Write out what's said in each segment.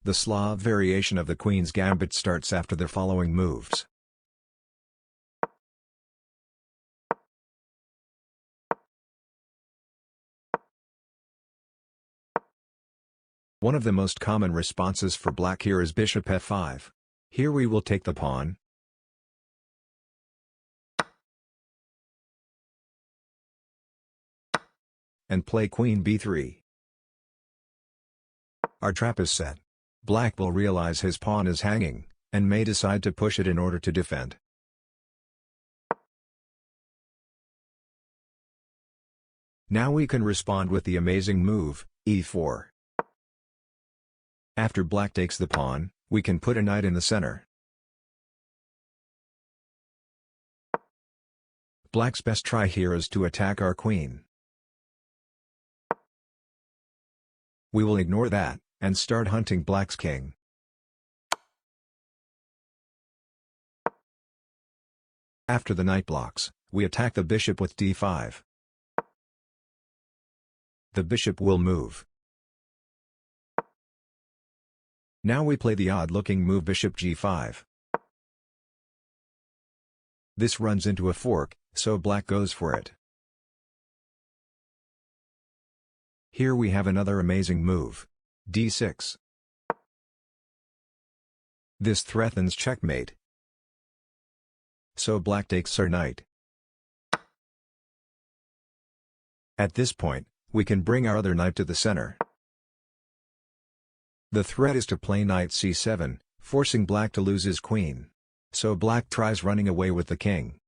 The Slav variation of the Queen's Gambit starts after the following moves. One of the most common responses for black here is bishop f5. Here we will take the pawn, and play queen b3. Our trap is set. Black will realize his pawn is hanging, and may decide to push it in order to defend. Now we can respond with the amazing move, e4. After black takes the pawn, we can put a knight in the center. Black's best try here is to attack our queen. We will ignore that, and start hunting black's king. After the knight blocks, we attack the bishop with d5. The bishop will move. Now we play the odd-looking move bishop g5. This runs into a fork, so black goes for it. Here we have another amazing move, d6. This threatens checkmate. So black takes our knight. At this point, we can bring our other knight to the center. The threat is to play knight c7, forcing black to lose his queen. So black tries running away with the king.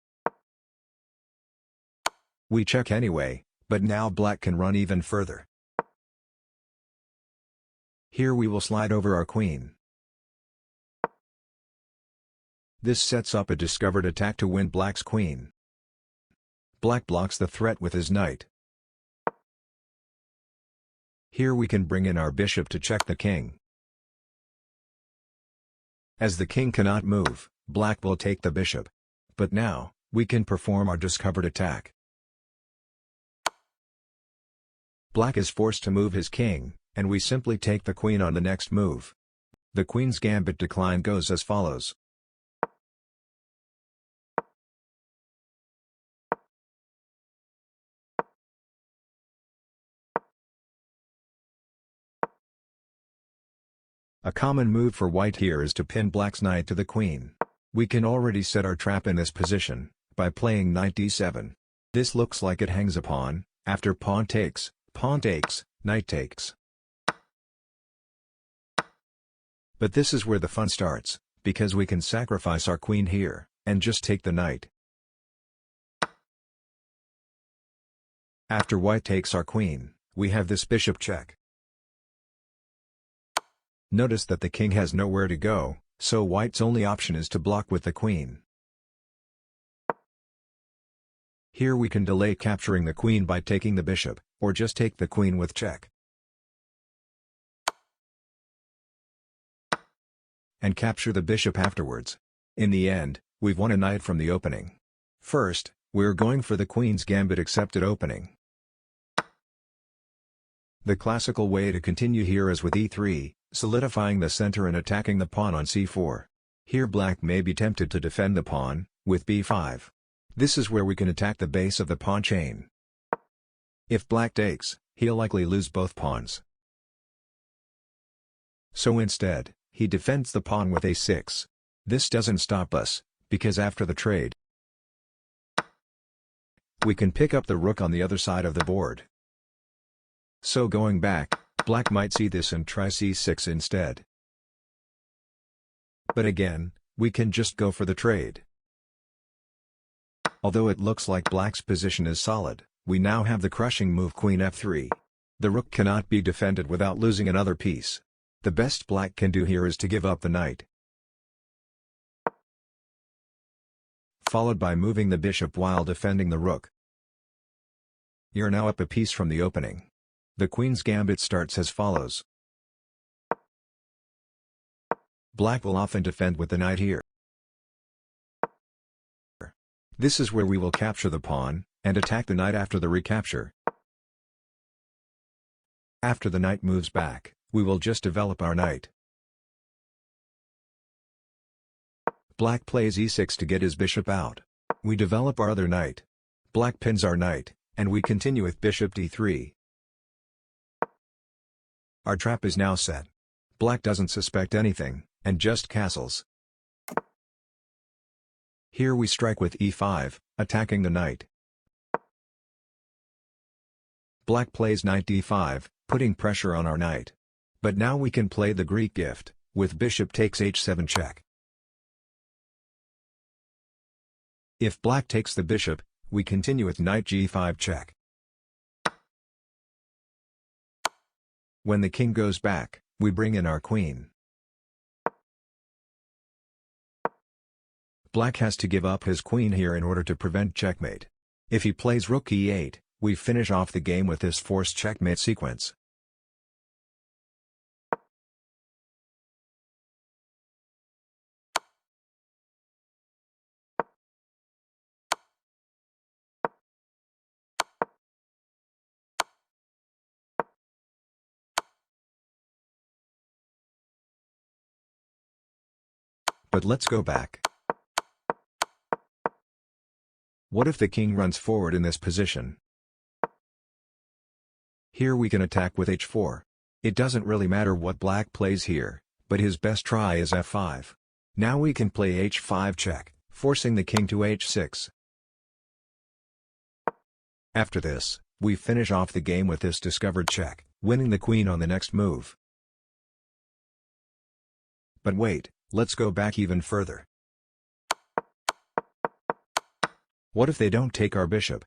We check anyway, but now black can run even further. Here we will slide over our queen. This sets up a discovered attack to win black's queen. Black blocks the threat with his knight. Here we can bring in our bishop to check the king. As the king cannot move, black will take the bishop. But now, we can perform our discovered attack. Black is forced to move his king, and we simply take the queen on the next move. The queen's gambit decline goes as follows. A common move for white here is to pin black's knight to the queen. We can already set our trap in this position, by playing knight d7. This looks like it hangs a pawn, after pawn takes, knight takes. But this is where the fun starts, because we can sacrifice our queen here, and just take the knight. After white takes our queen, we have this bishop check. Notice that the king has nowhere to go, so white's only option is to block with the queen. Here we can delay capturing the queen by taking the bishop, or just take the queen with check. And capture the bishop afterwards. In the end, we've won a knight from the opening. First, we're going for the queen's gambit accepted opening. The classical way to continue here is with e3, solidifying the center and attacking the pawn on c4. Here black may be tempted to defend the pawn, with b5. This is where we can attack the base of the pawn chain. If black takes, he'll likely lose both pawns. So instead, he defends the pawn with a6. This doesn't stop us, because after the trade, we can pick up the rook on the other side of the board. So going back, black might see this and try c6 instead. But again, we can just go for the trade. Although it looks like black's position is solid, we now have the crushing move queen f3. The rook cannot be defended without losing another piece. The best black can do here is to give up the knight, followed by moving the bishop while defending the rook. You're now up a piece from the opening. The queen's gambit starts as follows. Black will often defend with the knight here. This is where we will capture the pawn, and attack the knight after the recapture. After the knight moves back, we will just develop our knight. Black plays e6 to get his bishop out. We develop our other knight. Black pins our knight, and we continue with bishop d3. Our trap is now set. Black doesn't suspect anything, and just castles. Here we strike with e5, attacking the knight. Black plays knight d5, putting pressure on our knight. But now we can play the Greek gift, with bishop takes h7 check. If black takes the bishop, we continue with knight g5 check. When the king goes back, we bring in our queen. Black has to give up his queen here in order to prevent checkmate. If he plays rook e8, we finish off the game with this forced checkmate sequence. But let's go back. What if the king runs forward in this position? Here we can attack with h4. It doesn't really matter what black plays here, but his best try is f5. Now we can play h5 check, forcing the king to h6. After this, we finish off the game with this discovered check, winning the queen on the next move. But wait, let's go back even further. What if they don't take our bishop?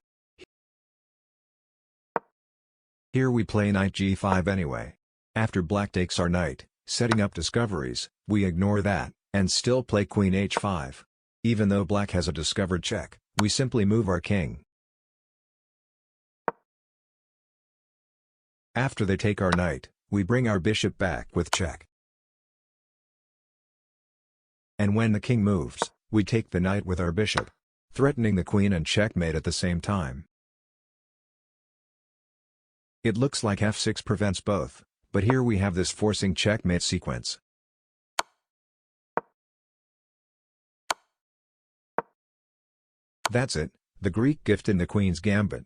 Here we play knight g5 anyway. After black takes our knight, setting up discoveries, we ignore that, and still play queen h5. Even though black has a discovered check, we simply move our king. After they take our knight, we bring our bishop back with check. And when the king moves, we take the knight with our bishop, threatening the queen and checkmate at the same time. It looks like f6 prevents both, but here we have this forcing checkmate sequence. That's it, the Greek gift in the Queen's Gambit.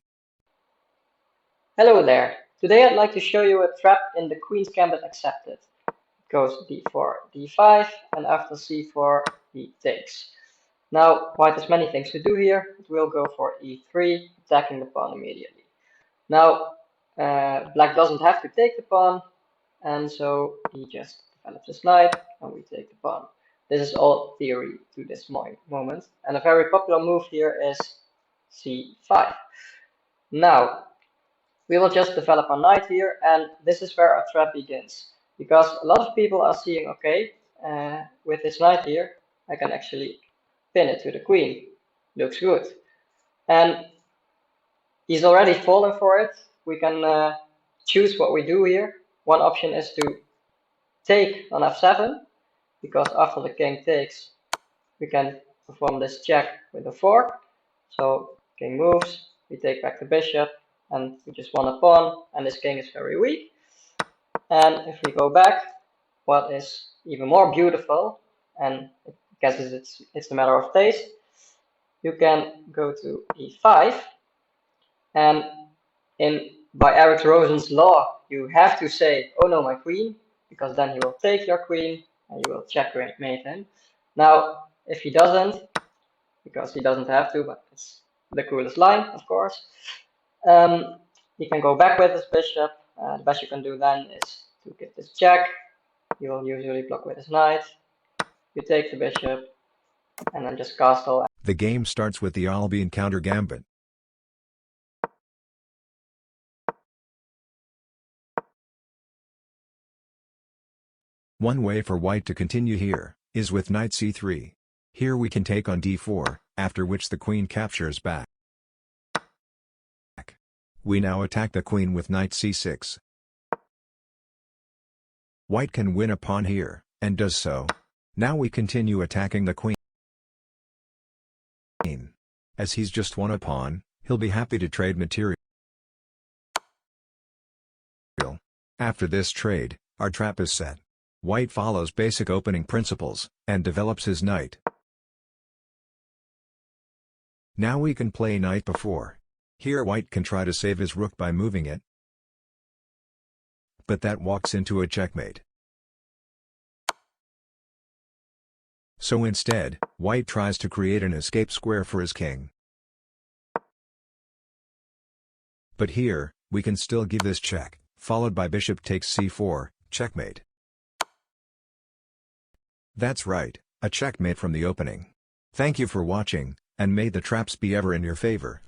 Hello there. Today I'd like to show you a trap in the Queen's Gambit accepted. It goes d4, d5, and after c4, he takes. Now, white has many things to do here. It will go for e3, attacking the pawn immediately. Now, black doesn't have to take the pawn, and so he just develops his knight, and we take the pawn. This is all theory to this moment, and a very popular move here is c5. Now, we will just develop a knight here, and this is where our trap begins. Because a lot of people are seeing, okay, with this knight here, I can actually pin it to the queen. Looks good. And he's already fallen for it. We can choose what we do here. One option is to take on f7, because after the king takes, we can perform this check with a fork. So king moves, we take back the bishop, and we just won a pawn, and this king is very weak. And if we go back, what is even more beautiful, and I guess it's a matter of taste, you can go to e5, and by Eric Rosen's law, you have to say, oh no, my queen, because then he will take your queen, and you will checkmate him. Now, if he doesn't, because he doesn't have to, but it's the coolest line, of course, he can go back with his bishop. The best you can do then is to get this check. He will usually block with his knight. You take the bishop, and then just castle. The game starts with the Albion counter gambit. One way for white to continue here is with knight c3. Here we can take on d4, after which the queen captures back. We now attack the queen with knight c6. White can win a pawn here, and does so. Now we continue attacking the queen. As he's just won a pawn, he'll be happy to trade material. After this trade, our trap is set. White follows basic opening principles, and develops his knight. Now we can play knight before. Here white can try to save his rook by moving it. But that walks into a checkmate. So instead, white tries to create an escape square for his king. But here, we can still give this check, followed by bishop takes c4, checkmate. That's right, a checkmate from the opening. Thank you for watching, and may the traps be ever in your favor.